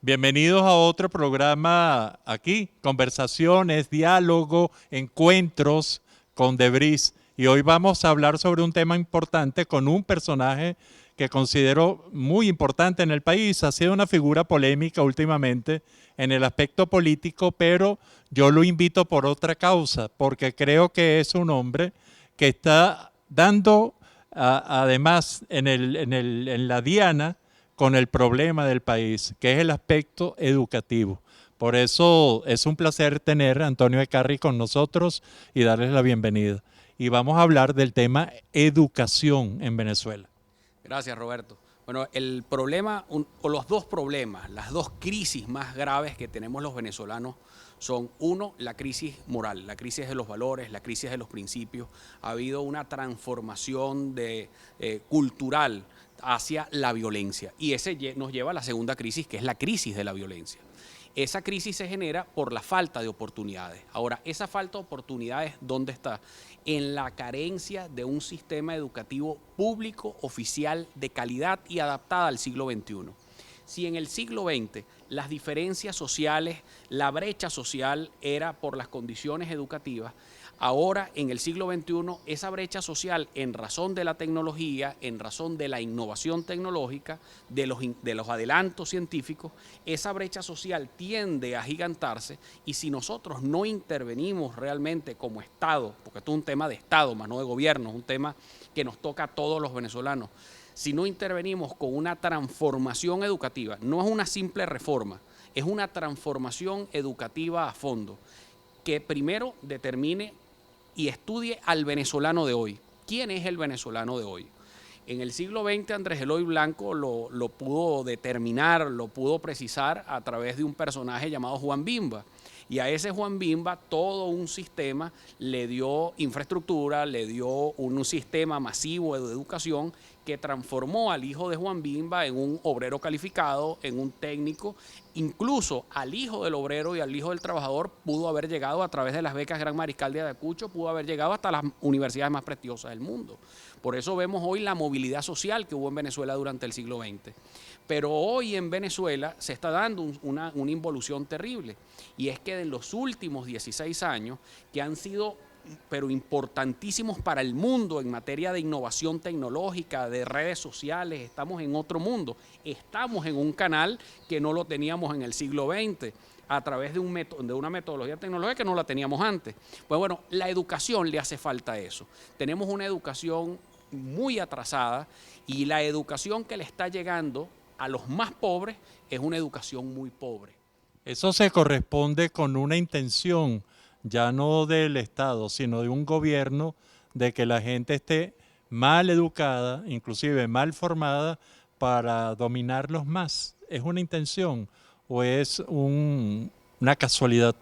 Bienvenidos a otro programa aquí, conversaciones, diálogo, encuentros con Debris. Y hoy vamos a hablar sobre un tema importante con un personaje que considero muy importante en el país. Ha sido una figura polémica últimamente en el aspecto político, pero yo lo invito por otra causa, porque creo que es un hombre que está dando, además, en la diana, con el problema del país, que es el aspecto educativo. Por eso es un placer tener a Antonio Ecarri con nosotros y darles la bienvenida. Y vamos a hablar del tema educación en Venezuela. Gracias, Roberto. Bueno, el problema, o los dos problemas, las dos crisis más graves que tenemos los venezolanos son, uno, la crisis moral, la crisis de los valores, la crisis de los principios. Ha habido una transformación cultural hacia la violencia y ese nos lleva a la segunda crisis, que es la crisis de la violencia. Esa crisis se genera por la falta de oportunidades. Ahora, esa falta de oportunidades, ¿dónde está? En la carencia de un sistema educativo público, oficial, de calidad y adaptada al siglo XXI. Si en el siglo XX las diferencias sociales, la brecha social era por las condiciones educativas, ahora en el siglo XXI esa brecha social, en razón de la tecnología, en razón de la innovación tecnológica, de los adelantos científicos, esa brecha social tiende a agigantarse y si nosotros no intervenimos realmente como Estado, porque esto es un tema de Estado más no de gobierno, es un tema que nos toca a todos los venezolanos, si no intervenimos con una transformación educativa, no es una simple reforma, es una transformación educativa a fondo, que primero determine y estudie al venezolano de hoy. ¿Quién es el venezolano de hoy? En el siglo XX Andrés Eloy Blanco lo pudo determinar, lo pudo precisar a través de un personaje llamado Juan Bimba. Y a ese Juan Bimba todo un sistema le dio infraestructura, le dio un sistema masivo de educación que transformó al hijo de Juan Bimba en un obrero calificado, en un técnico, incluso al hijo del obrero y al hijo del trabajador pudo haber llegado a través de las becas Gran Mariscal de Ayacucho, pudo haber llegado hasta las universidades más prestigiosas del mundo. Por eso vemos hoy la movilidad social que hubo en Venezuela durante el siglo XX. Pero hoy en Venezuela se está dando una involución terrible y es que en los últimos 16 años que han sido pero importantísimos para el mundo en materia de innovación tecnológica, de redes sociales, estamos en otro mundo, estamos en un canal que no lo teníamos en el siglo XX a través de una metodología tecnológica que no la teníamos antes. Pues bueno, la educación le hace falta eso. Tenemos una educación muy atrasada y la educación que le está llegando a los más pobres es una educación muy pobre. Eso se corresponde con una intención, ya no del Estado, sino de un gobierno, de que la gente esté mal educada, inclusive mal formada, para dominarlos más. ¿Es una intención o es una casualidad?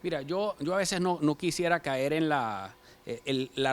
Mira, yo a veces no quisiera caer en la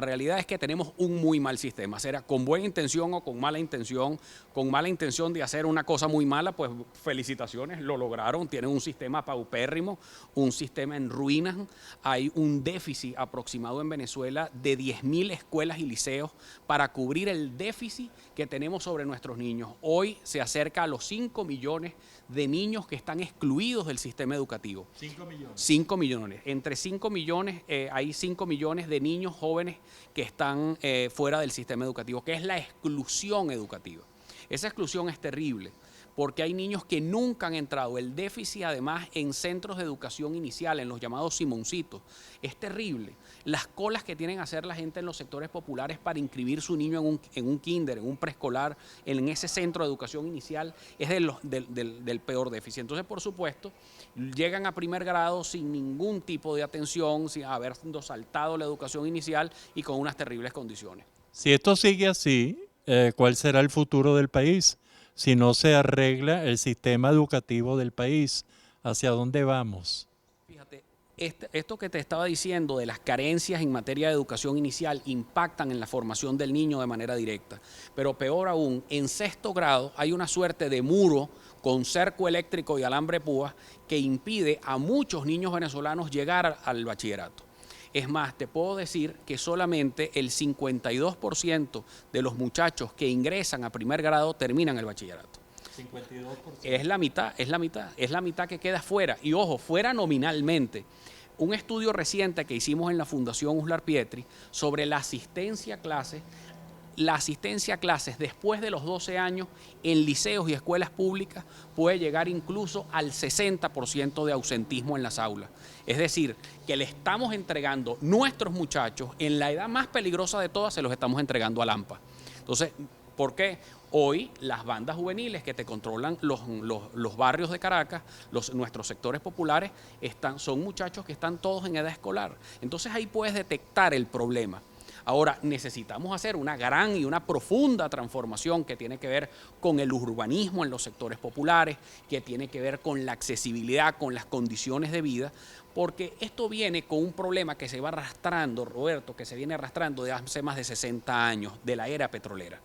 realidad es que tenemos un muy mal sistema, será con buena intención o con mala intención de hacer una cosa muy mala, pues felicitaciones, lo lograron, tienen un sistema paupérrimo, un sistema en ruinas, hay un déficit aproximado en Venezuela de 10.000 escuelas y liceos para cubrir el déficit que tenemos sobre nuestros niños. Hoy se acerca a los 5 millones de niños que están excluidos del sistema educativo. 5 millones. 5 millones. Entre 5 millones hay 5 millones de niños jóvenes que están fuera del sistema educativo, que es la exclusión educativa. Esa exclusión es terrible porque hay niños que nunca han entrado. El déficit además en centros de educación inicial, en los llamados Simoncitos, es terrible. Las colas que tienen que hacer la gente en los sectores populares para inscribir su niño en un kinder, en un preescolar, en ese centro de educación inicial, es del peor déficit. Entonces, por supuesto, llegan a primer grado sin ningún tipo de atención, sin haber saltado la educación inicial y con unas terribles condiciones. Si esto sigue así, ¿cuál será el futuro del país? Si no se arregla el sistema educativo del país, ¿hacia dónde vamos? Fíjate, esto que te estaba diciendo de las carencias en materia de educación inicial impactan en la formación del niño de manera directa. Pero peor aún, en sexto grado hay una suerte de muro con cerco eléctrico y alambre púa que impide a muchos niños venezolanos llegar al bachillerato. Es más, te puedo decir que solamente el 52% de los muchachos que ingresan a primer grado terminan el bachillerato. 52%. Es la mitad, es la mitad que queda fuera. Y ojo, fuera nominalmente. Un estudio reciente que hicimos en la Fundación Uslar Pietri sobre la asistencia a clases después de los 12 años en liceos y escuelas públicas puede llegar incluso al 60% de ausentismo en las aulas. Es decir, que le estamos entregando nuestros muchachos en la edad más peligrosa de todas, se los estamos entregando a Lampa. Entonces, ¿por qué? Hoy las bandas juveniles que te controlan los barrios de Caracas, nuestros sectores populares, son muchachos que están todos en edad escolar. Entonces ahí puedes detectar el problema. Ahora, necesitamos hacer una gran y una profunda transformación que tiene que ver con el urbanismo en los sectores populares, que tiene que ver con la accesibilidad, con las condiciones de vida, porque esto viene con un problema que se va arrastrando, Roberto, que se viene arrastrando de hace más de 60 años, de la era petrolera.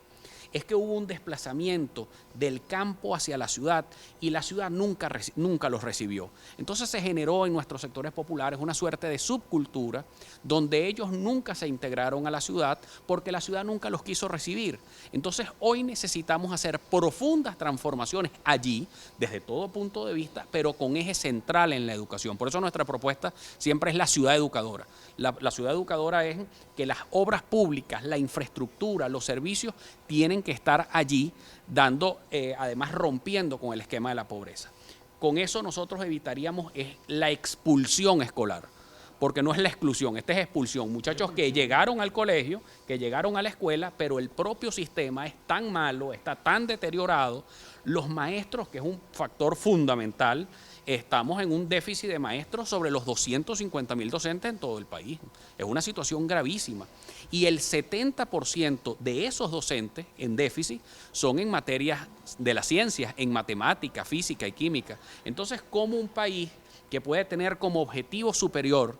Es que hubo un desplazamiento del campo hacia la ciudad y la ciudad nunca los recibió. Entonces se generó en nuestros sectores populares una suerte de subcultura donde ellos nunca se integraron a la ciudad porque la ciudad nunca los quiso recibir. Entonces hoy necesitamos hacer profundas transformaciones allí, desde todo punto de vista, pero con eje central en la educación. Por eso nuestra propuesta siempre es la ciudad educadora. La ciudad educadora es que las obras públicas, la infraestructura, los servicios tienen que estar allí dando, además rompiendo con el esquema de la pobreza. Con eso nosotros evitaríamos la expulsión escolar, porque no es la exclusión, esta es expulsión. Muchachos que llegaron al colegio, que llegaron a la escuela, pero el propio sistema es tan malo, está tan deteriorado, los maestros, que es un factor fundamental, estamos en un déficit de maestros sobre los 250.000 docentes en todo el país. Es una situación gravísima. Y el 70% de esos docentes en déficit son en materias de las ciencias, en matemática, física y química. Entonces, ¿cómo un país que puede tener como objetivo superior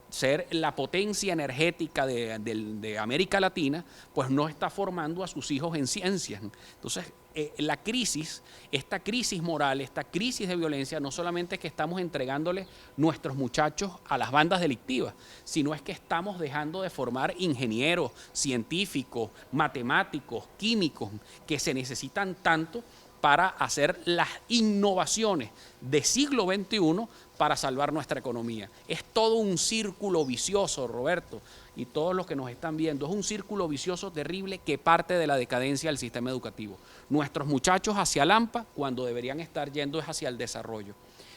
ser la potencia energética de América Latina, pues no está formando a sus hijos en ciencias? Entonces, la crisis, esta crisis moral, esta crisis de violencia, no solamente es que estamos entregándole nuestros muchachos a las bandas delictivas, sino es que estamos dejando de formar ingenieros, científicos, matemáticos, químicos, que se necesitan tanto para hacer las innovaciones de siglo XXI para salvar nuestra economía. Es todo un círculo vicioso, Roberto, y todos los que nos están viendo, es un círculo vicioso terrible que parte de la decadencia del sistema educativo. Nuestros muchachos hacia Lampa, cuando deberían estar yendo es hacia el desarrollo.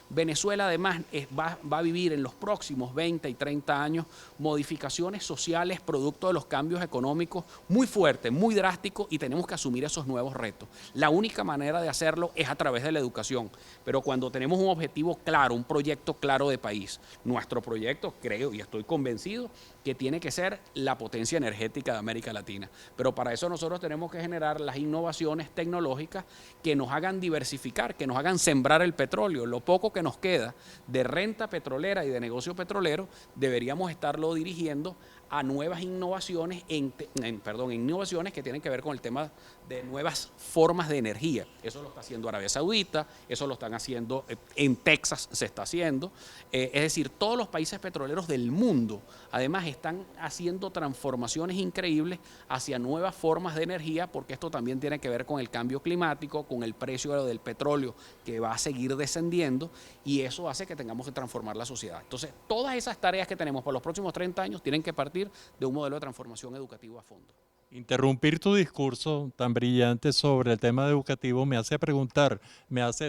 Venezuela además va a vivir en los próximos 20 y 30 años modificaciones sociales producto de los cambios económicos muy fuertes, muy drásticos, y tenemos que asumir esos nuevos retos. La única manera de hacerlo es a través de la educación, pero cuando tenemos un objetivo claro, un proyecto claro de país. Nuestro proyecto, creo y estoy convencido, que tiene que ser la potencia energética de América Latina. Pero para eso nosotros tenemos que generar las innovaciones tecnológicas que nos hagan diversificar, que nos hagan sembrar el petróleo. Lo poco que nos queda de renta petrolera y de negocio petrolero, deberíamos estarlo dirigiendo a nuevas innovaciones, innovaciones que tienen que ver con el tema de nuevas formas de energía. Eso lo está haciendo Arabia Saudita, eso lo están haciendo, en Texas se está haciendo. Es decir, todos los países petroleros del mundo, además, están haciendo transformaciones increíbles hacia nuevas formas de energía, porque esto también tiene que ver con el cambio climático, con el precio del petróleo que va a seguir descendiendo, y eso hace que tengamos que transformar la sociedad. Entonces, todas esas tareas que tenemos para los próximos 30 años tienen que partir de un modelo de transformación educativo a fondo. Interrumpir tu discurso tan brillante sobre el tema educativo me hace preguntar,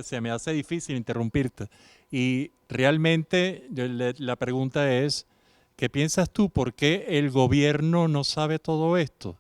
se me hace difícil interrumpirte. Y realmente la pregunta es, ¿qué piensas tú? ¿Por qué el gobierno no sabe todo esto?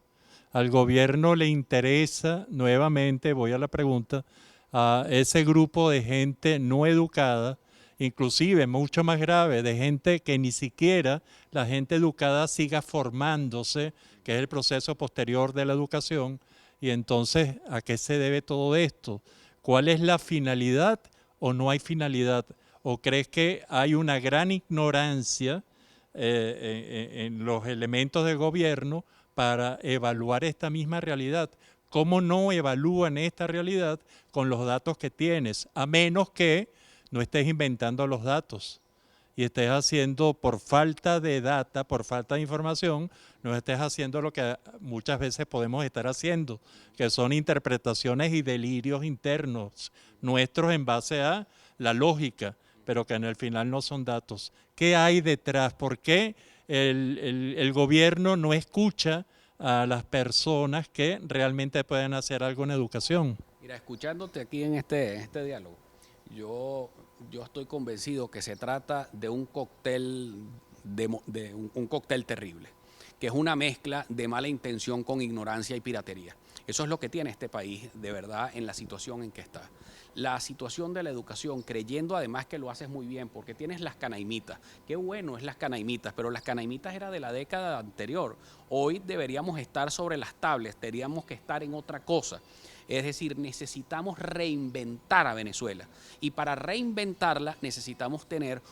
Al gobierno le interesa, nuevamente voy a la pregunta, a ese grupo de gente no educada, inclusive mucho más grave, de gente que ni siquiera la gente educada siga formándose, que es el proceso posterior de la educación. Y entonces, ¿a qué se debe todo esto? ¿Cuál es la finalidad o no hay finalidad? ¿O crees que hay una gran ignorancia en los elementos del gobierno para evaluar esta misma realidad? ¿Cómo no evalúan esta realidad con los datos que tienes? A menos que no estés inventando los datos y estés haciendo por falta de data, por falta de información, no estés haciendo lo que muchas veces podemos estar haciendo, que son interpretaciones y delirios internos nuestros en base a la lógica, pero que en el final no son datos. ¿Qué hay detrás? ¿Por qué el gobierno no escucha a las personas que realmente pueden hacer algo en educación? Mira, escuchándote aquí en este diálogo, yo estoy convencido que se trata de un cóctel, un cóctel terrible, que es una mezcla de mala intención con ignorancia y piratería. Eso es lo que tiene este país de verdad en la situación en que está. La situación de la educación, creyendo además que lo haces muy bien, porque tienes las canaimitas. Qué bueno es las canaimitas, pero las canaimitas era de la década anterior. Hoy deberíamos estar sobre las tablets, tendríamos que estar en otra cosa. Es decir, necesitamos reinventar a Venezuela. Y para reinventarla necesitamos tener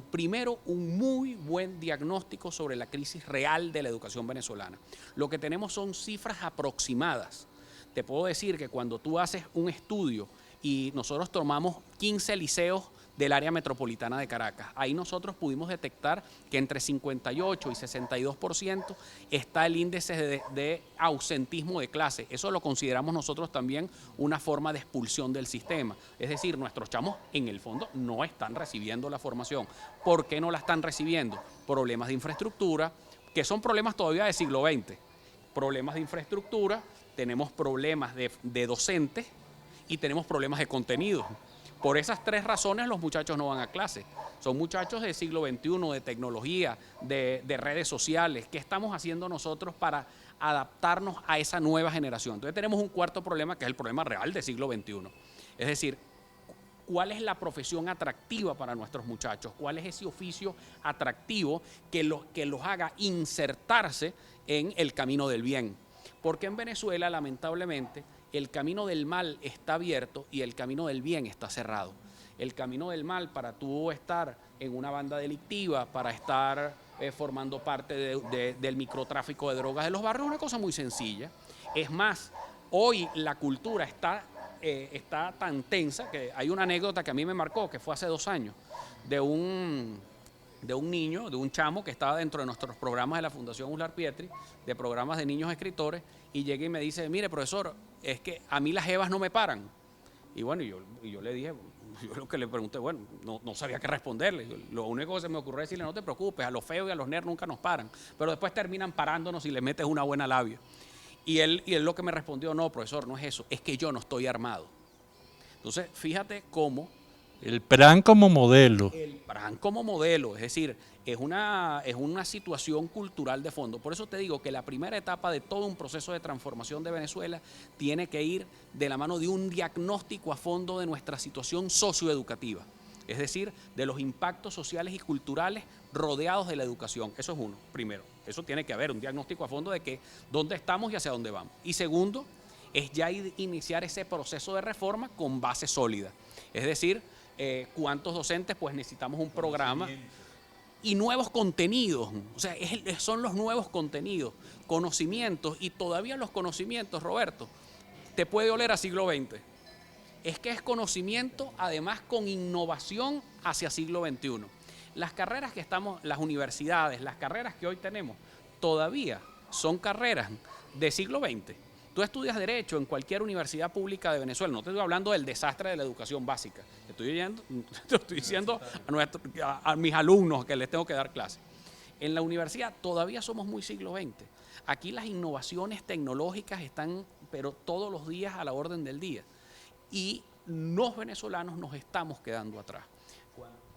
primero un muy buen diagnóstico sobre la crisis real de la educación venezolana. Lo que tenemos son cifras aproximadas. Te puedo decir que cuando tú haces un estudio y nosotros tomamos 15 liceos del área metropolitana de Caracas. Ahí nosotros pudimos detectar que entre 58 y 62% está el índice de ausentismo de clase. Eso lo consideramos nosotros también una forma de expulsión del sistema. Es decir, nuestros chamos en el fondo no están recibiendo la formación. ¿Por qué no la están recibiendo? Problemas de infraestructura, que son problemas todavía del siglo XX. Problemas de infraestructura, tenemos problemas de docentes y tenemos problemas de contenido. Por esas tres razones los muchachos no van a clase. Son muchachos del siglo XXI, de tecnología, de redes sociales. ¿Qué estamos haciendo nosotros para adaptarnos a esa nueva generación? Entonces tenemos un cuarto problema que es el problema real del siglo XXI. Es decir, ¿cuál es la profesión atractiva para nuestros muchachos? ¿Cuál es ese oficio atractivo que los haga insertarse en el camino del bien? Porque en Venezuela, lamentablemente, el camino del mal está abierto y el camino del bien está cerrado. El camino del mal, para tú estar en una banda delictiva, para estar formando parte del microtráfico de drogas de los barrios, es una cosa muy sencilla. Es más, hoy la cultura está tan tensa que hay una anécdota que a mí me marcó, que fue hace 2 años, de un niño, de un chamo que estaba dentro de nuestros programas de la Fundación Uslar Pietri, de programas de niños escritores, y llega y me dice, mire profesor, es que a mí las jevas no me paran. Y bueno, yo le dije, yo lo que le pregunté, bueno, no sabía qué responderle. Lo único que se me ocurrió es decirle, no te preocupes, a los feos y a los nerds nunca nos paran, pero después terminan parándonos y le metes una buena labia. Y él lo que me respondió, no profesor, no es eso, es que yo no estoy armado. Entonces, fíjate cómo el PRAN como modelo. El PRAN como modelo, es decir, es una situación cultural de fondo. Por eso te digo que la primera etapa de todo un proceso de transformación de Venezuela tiene que ir de la mano de un diagnóstico a fondo de nuestra situación socioeducativa. Es decir, de los impactos sociales y culturales rodeados de la educación. Eso es uno, primero. Eso tiene que haber un diagnóstico a fondo de que dónde estamos y hacia dónde vamos. Y segundo, es ya iniciar ese proceso de reforma con base sólida. Es decir, cuántos docentes, pues necesitamos un programa y nuevos contenidos, o sea, son los nuevos contenidos, conocimientos, y todavía los conocimientos, Roberto, te puede oler a siglo XX. Es que es conocimiento además con innovación hacia siglo XXI. Las carreras que estamos, las universidades, las carreras que hoy tenemos, todavía son carreras de siglo XX. Tú estudias Derecho en cualquier universidad pública de Venezuela, no te estoy hablando del desastre de la educación básica, estoy diciendo a mis alumnos que les tengo que dar clase. En la universidad todavía somos muy siglo XX. Aquí las innovaciones tecnológicas están, pero todos los días a la orden del día. Y los venezolanos nos estamos quedando atrás.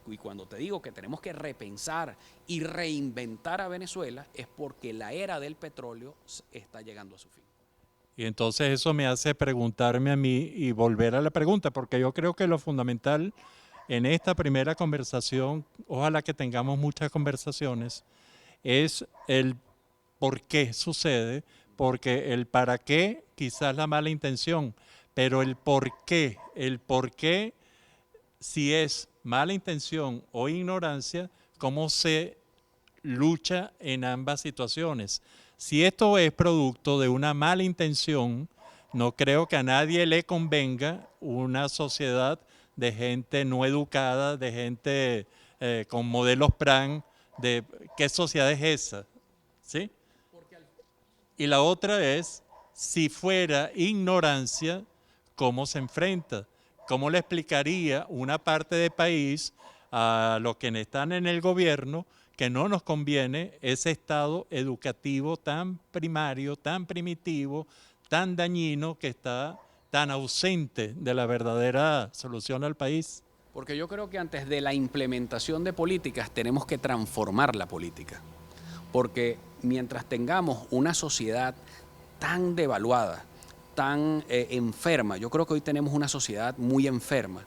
Y cuando te digo que tenemos que repensar y reinventar a Venezuela, es porque la era del petróleo está llegando a su fin. Y entonces eso me hace preguntarme a mí y volver a la pregunta, porque yo creo que lo fundamental en esta primera conversación, ojalá que tengamos muchas conversaciones, es el por qué sucede, porque el para qué quizás la mala intención, pero el por qué, si es mala intención o ignorancia, cómo se lucha en ambas situaciones. Si esto es producto de una mala intención, no creo que a nadie le convenga una sociedad de gente no educada, de gente con modelos PRAN de qué sociedad es esa, ¿sí? Y la otra es, si fuera ignorancia, ¿cómo se enfrenta? ¿Cómo le explicaría una parte del país a los que están en el gobierno que no nos conviene ese estado educativo tan primario, tan primitivo, tan dañino, que está tan ausente de la verdadera solución al país? Porque yo creo que antes de la implementación de políticas tenemos que transformar la política. Porque mientras tengamos una sociedad tan devaluada, tan enferma, yo creo que hoy tenemos una sociedad muy enferma,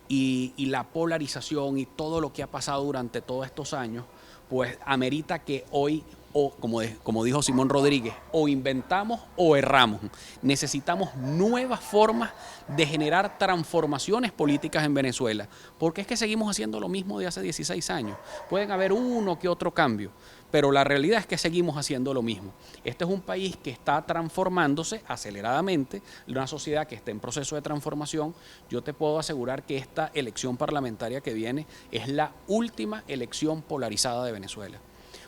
y la polarización y todo lo que ha pasado durante todos estos años, pues amerita que hoy, o como dijo Simón Rodríguez, o inventamos o erramos. Necesitamos nuevas formas de generar transformaciones políticas en Venezuela, porque es que seguimos haciendo lo mismo de hace 16 años. Pueden haber uno que otro cambio, pero la realidad es que seguimos haciendo lo mismo. Este es un país que está transformándose aceleradamente, una sociedad que está en proceso de transformación. Yo te puedo asegurar que esta elección parlamentaria que viene es la última elección polarizada de Venezuela,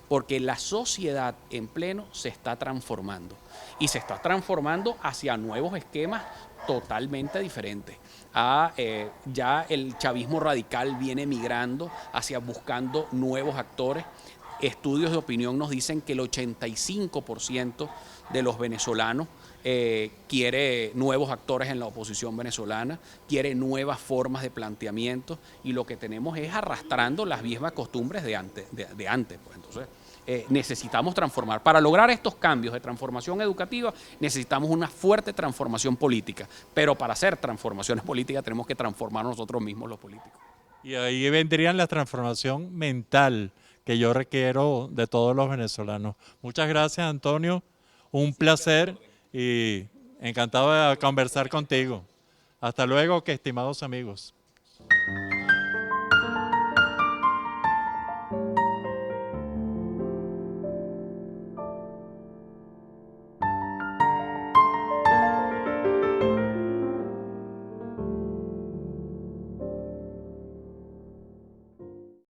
porque la sociedad en pleno se está transformando, y se está transformando hacia nuevos esquemas totalmente diferentes. Ya el chavismo radical viene migrando hacia buscando nuevos actores. Estudios de opinión nos dicen que el 85% de los venezolanos quiere nuevos actores en la oposición venezolana, quiere nuevas formas de planteamiento, y lo que tenemos es arrastrando las mismas costumbres de antes. Pues. Entonces, necesitamos transformar. Para lograr estos cambios de transformación educativa necesitamos una fuerte transformación política, pero para hacer transformaciones políticas tenemos que transformar nosotros mismos los políticos. Y ahí vendría la transformación mental que yo requiero de todos los venezolanos. Muchas gracias, Antonio. Un placer y encantado de conversar contigo. Hasta luego, estimados amigos.